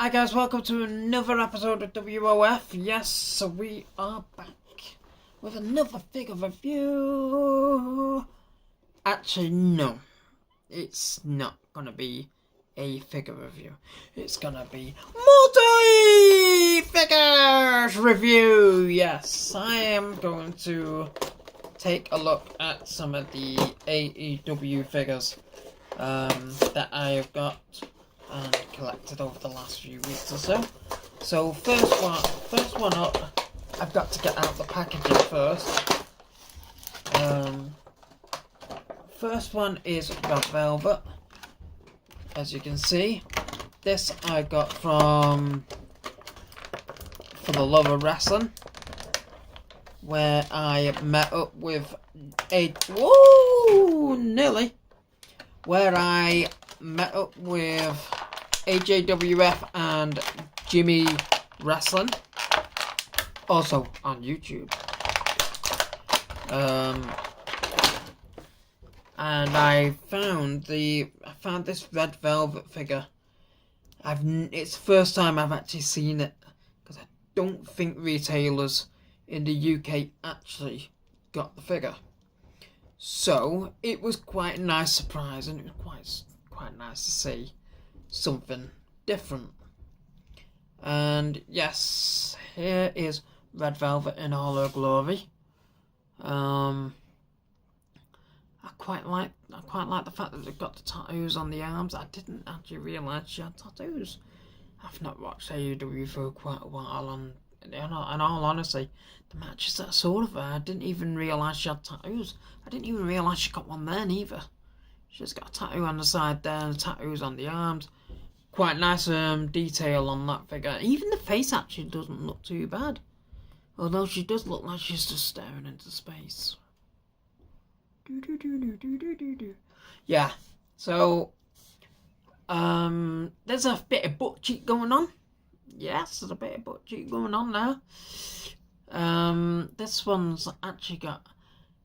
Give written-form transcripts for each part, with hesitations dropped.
Hi guys, welcome to another episode of WOF. Yes, so we are back with another figure review. Actually, no. It's not gonna be a figure review. It's gonna be multi-figures review. Yes, I am going to take a look at some of the AEW figures that I have got and collected over the last few weeks or so. So first one up, I've got to get out the packaging first. First one is Red Velvet. As you can see, this I got for the Love of Wrestling, where I met up with AJWF and Jimmy Wrestling, also on YouTube. And I found this Red Velvet figure. It's the first time I've actually seen it, because I don't think retailers in the UK actually got the figure. So it was quite a nice surprise, and it was quite nice to see something different. And yes, here is Red Velvet in all her glory. I quite like the fact that they've got the tattoos on the arms. I didn't actually realise she had tattoos. I've not watched AEW for quite a while, and in all honesty, the matches that I saw of her, I didn't even realise she had tattoos. I didn't even realise she got one then either. She's got a tattoo on the side there and tattoos on the arms. Quite nice detail on that figure. Even the face actually doesn't look too bad. Although she does look like she's just staring into space. Yeah, so there's a bit of butt cheek going on. Yes, there's a bit of butt cheek going on there. This one's actually got...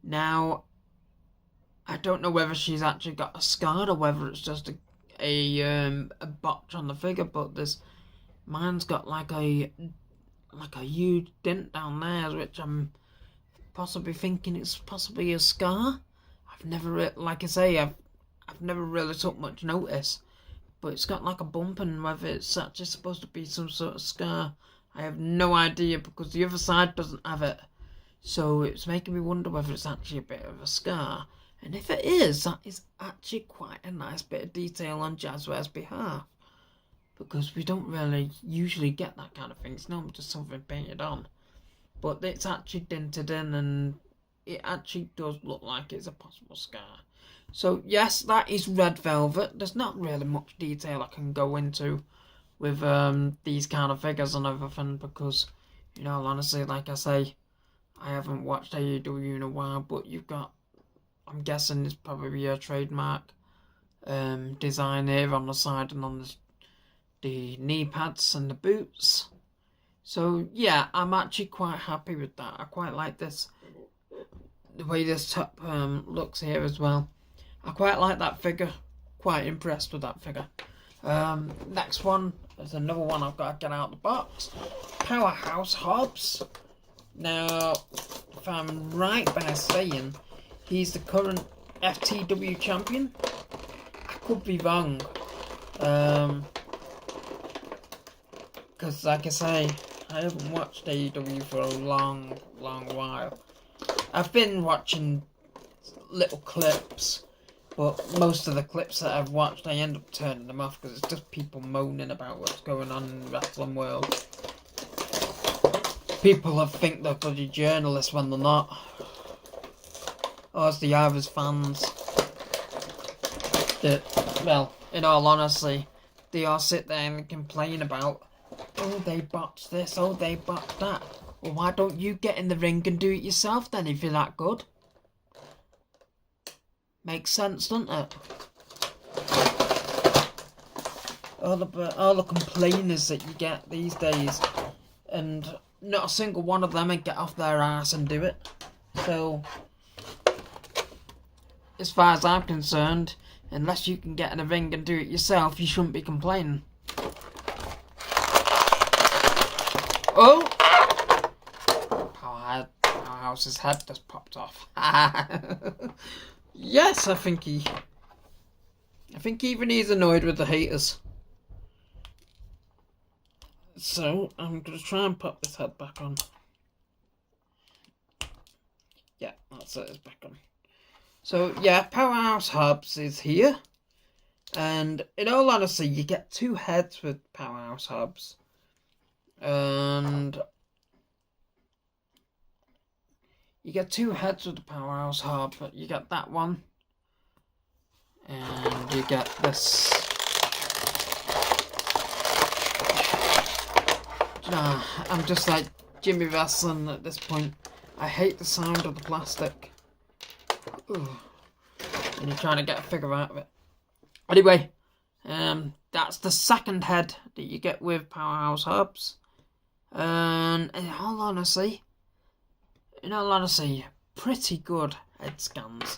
Now, I don't know whether she's actually got a scar or whether it's just a botch on the figure, but mine's got like a huge dent down there, which I'm possibly thinking it's possibly a scar. I've never really took much notice, but it's got like a bump, and whether it's actually supposed to be some sort of scar, I have no idea, because the other side doesn't have it. So it's making me wonder whether it's actually a bit of a scar. And if it is, that is actually quite a nice bit of detail on Jazzware's behalf, because we don't really usually get that kind of thing. It's normally just something painted on. But it's actually dented in, and it actually does look like it's a possible scar. So yes, that is Red Velvet. There's not really much detail I can go into with these kind of figures and everything, because, honestly, like I say, I haven't watched AEW in a while, but you've got, I'm guessing it's probably a trademark design here on the side and on the knee pads and the boots. So yeah, I'm actually quite happy with that. I quite like this, the way this top looks here as well. I quite like that figure. Quite impressed with that figure. Next one is another one I've got to get out of the box. Powerhouse Hobbs. Now, if I'm right by saying he's the current FTW champion, I could be wrong. Because like I say, I haven't watched AEW for a long while. I've been watching little clips, but most of the clips that I've watched, I end up turning them off because it's just people moaning about what's going on in the wrestling world. People think they're bloody journalists when they're not. Or as they are as fans. That, well, in all honesty, they all sit there and complain about, oh, they botched this, oh, they botched that. Well, why don't you get in the ring and do it yourself then, if you're that good? Makes sense, doesn't it? All the complainers that you get these days, and not a single one of them would get off their ass and do it. So, as far as I'm concerned, unless you can get in a ring and do it yourself, you shouldn't be complaining. Oh! Powerhouse's head just popped off. Yes, I think even he's annoyed with the haters. So, I'm going to try and pop this head back on. Yeah, that's it, it's back on. So, yeah, Powerhouse Hubs is here. And, in all honesty, you get 2 heads with Powerhouse Hubs. And you get 2 heads with the Powerhouse Hub. You get that one. And you get this. I'm just like Jimmy Wrestling at this point. I hate the sound of the plastic. Ugh. And you're trying to get a figure out of it. Anyway, that's the second head that you get with Powerhouse Hubs. And in all honesty, pretty good head scans.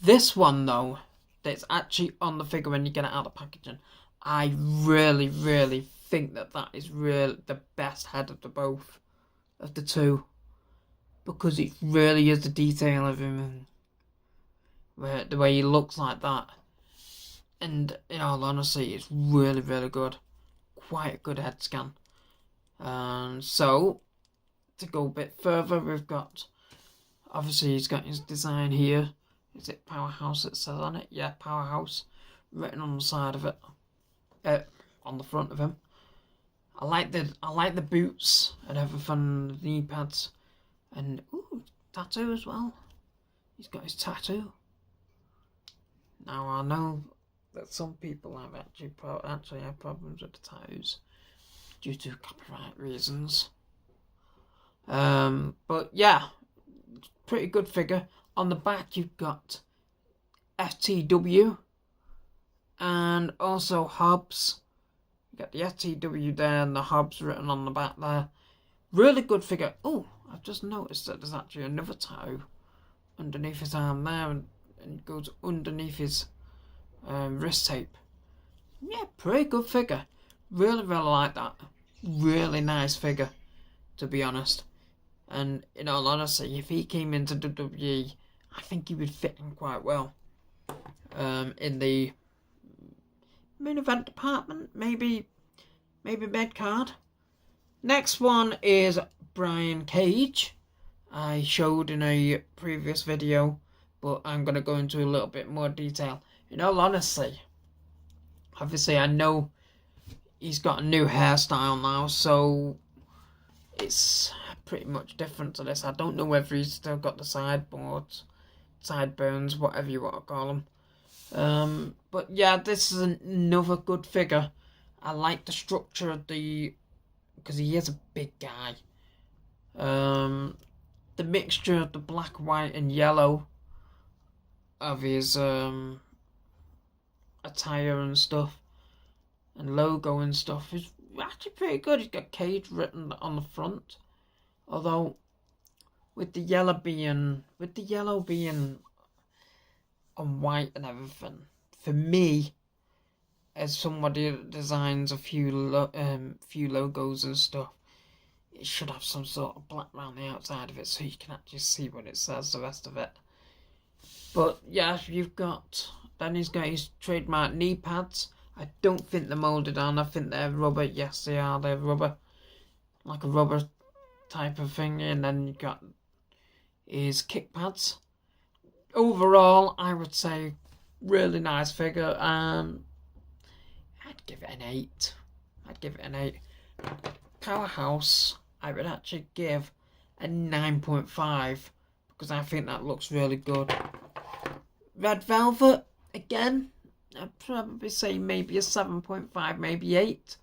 This one though, that's actually on the figure when you get it out of the packaging, I really, really think that is really the best head of the two, because it really is the detail of him and the way he looks like that. And in all honesty, it's really, really good. Quite a good head scan. And so, to go a bit further, we've got, obviously he's got his design here. Is it Powerhouse it says on it? Yeah, Powerhouse. Written on the side of it. On the front of him. I like the boots and everything, the knee pads. And, ooh, tattoo as well. He's got his tattoo. Now, I know that some people have actually have problems with the tattoos due to copyright reasons. But yeah, pretty good figure. On the back you've got FTW and also Hubs. You got the FTW there and the Hubs written on the back there. Really good figure. Oh, I've just noticed that there's actually another tattoo underneath his arm there, and it goes underneath his wrist tape. Yeah, pretty good figure. Really, really like that. Really nice figure, to be honest. And in all honesty, if he came into WWE, I think he would fit in quite well. In the main event department, maybe mid card. Next one is Brian Cage. I showed in a previous video, but I'm going to go into a little bit more detail. In all honesty, obviously I know he's got a new hairstyle now, so it's pretty much different to this. I don't know whether he's still got the sideburns, whatever you want to call them. But yeah, this is another good figure. I like the structure of because he is a big guy. The mixture of the black, white, and yellow of his attire and stuff, and logo and stuff is actually pretty good. He's got Cage written on the front, although with the yellow being on white and everything, for me, as somebody that designs a few logos and stuff, it should have some sort of black around the outside of it so you can actually see what it says, the rest of it. But yeah, then he's got his trademark knee pads. I don't think they're moulded on, I think they're rubber. Yes, they are, they're rubber. Like a rubber type of thing. And then you got his kick pads. Overall, I would say really nice figure. I'd give it an 8. Powerhouse, I would actually give a 9.5 because I think that looks really good. Red Velvet, again, I'd probably say maybe a 7.5, maybe 8.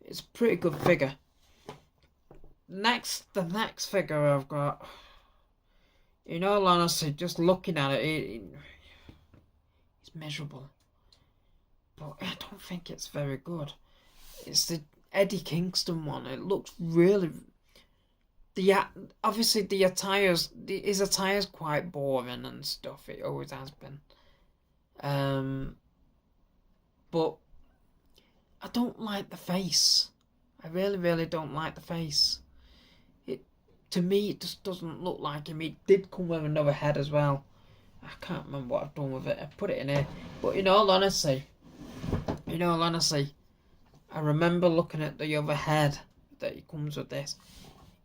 It's a pretty good figure. The next figure I've got, in all honesty, just looking at it, it's miserable. But I don't think it's very good. It's the Eddie Kingston one. It looks really... Obviously the his attire's quite boring and stuff. It always has been. But I don't like the face. I really, really don't like the face. To me, it just doesn't look like him. It did come with another head as well. I can't remember what I've done with it. I put it in here. But in all honesty, I remember looking at the other head that it comes with this.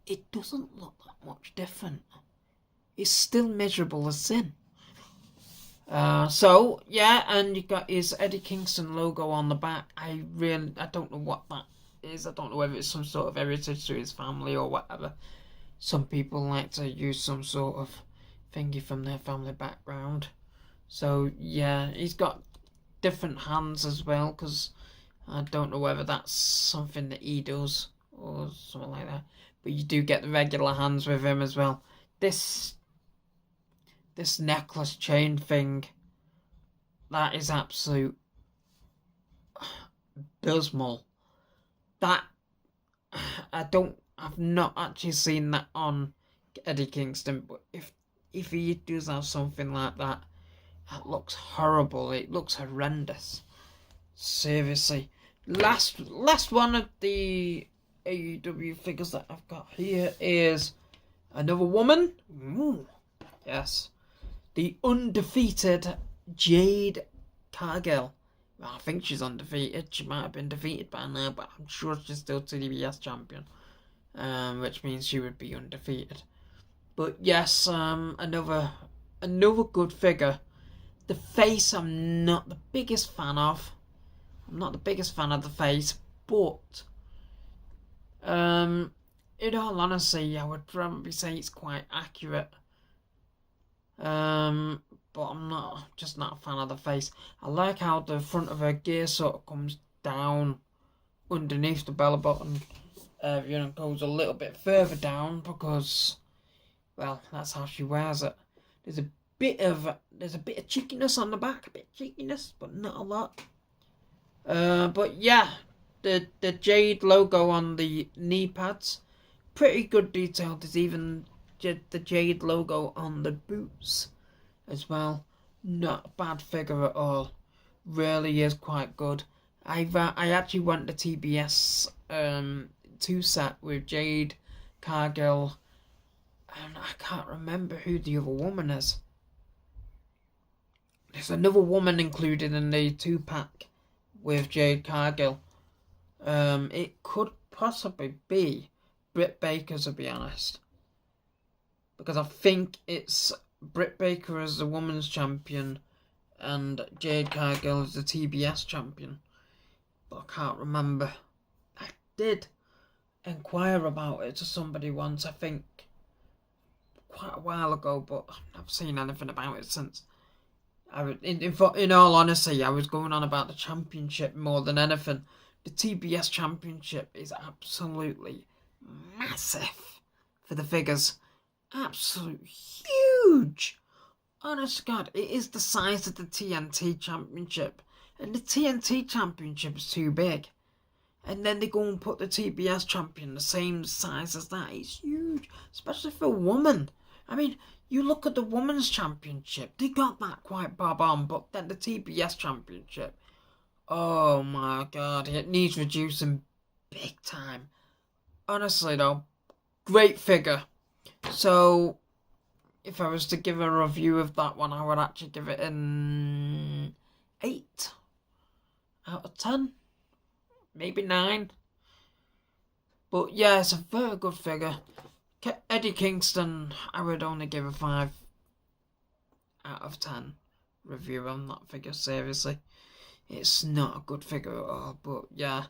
It doesn't look that much different. It's still miserable as sin. So yeah, and you got his Eddie Kingston logo on the back. I don't know what that is. I don't know whether it's some sort of heritage to his family or whatever. Some people like to use some sort of thingy from their family background. So yeah, he's got different hands as well, because I don't know whether that's something that he does or something like that. But you do get the regular hands with him as well. This necklace chain thing, that is absolute abysmal. That I've not actually seen that on Eddie Kingston, but if he does have something like that, that looks horrible. It looks horrendous. Seriously. Last one of the AEW figures that I've got here is another woman. Ooh, yes. The undefeated Jade Cargill. Well, I think she's undefeated. She might have been defeated by now, but I'm sure she's still TBS champion. Which means she would be undefeated. But yes, another good figure. The face I'm not the biggest fan of. I'm not the biggest fan of the face, but in all honesty, I would probably say it's quite accurate. But I'm just not a fan of the face. I like how the front of her gear sort of comes down underneath the belly button. Goes a little bit further down because, well, that's how she wears it. There's a bit of cheekiness on the back, but not a lot. But yeah, the Jade logo on the knee pads, pretty good detail. There's even the Jade logo on the boots as well. Not a bad figure at all. Really is quite good. I actually went to TBS 2 set with Jade Cargill, and I can't remember who the other woman is. There's another woman included in the 2-pack with Jade Cargill. It could possibly be Britt Baker, to be honest, because I think it's Britt Baker as the women's champion and Jade Cargill as the TBS champion, but I can't remember. I did inquire about it to somebody once, I think quite a while ago, but I've not seen anything about it since. In all honesty, I was going on about the championship more than anything. The TBS championship is absolutely massive for the figures. Absolutely huge. Honest to God, it is the size of the TNT championship. And the TNT championship is too big. And then they go and put the TBS champion the same size as that. It's huge, especially for a woman. I mean, you look at the women's championship, they got that quite bob on, but then the TBS championship, oh my God, it needs reducing big time. Honestly though, great figure. So, if I was to give a review of that one, I would actually give it an 8 out of 10. Maybe 9. But yeah, it's a very good figure. Eddie Kingston, I would only give a 5 out of 10 review on that figure, seriously. It's not a good figure at all, but yeah.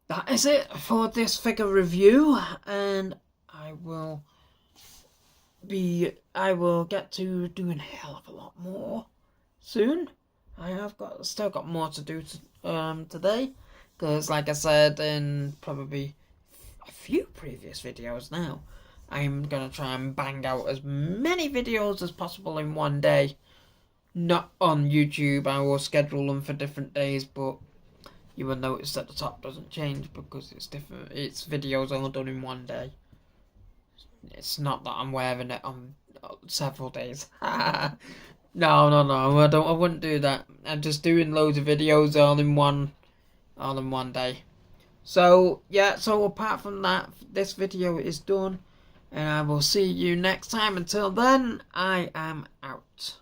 That is it for this figure review, and I will get to doing a hell of a lot more soon. I have still got more to do today, because like I said in probably a few previous videos now, I'm going to try and bang out as many videos as possible in one day. Not on YouTube, I will schedule them for different days, but you will notice that the top doesn't change because it's different. It's videos all done in one day. It's not that I'm wearing it on several days. No, I wouldn't do that. I'm just doing loads of videos all in one day. So, yeah, so apart from that, this video is done. And I will see you next time. Until then, I am out.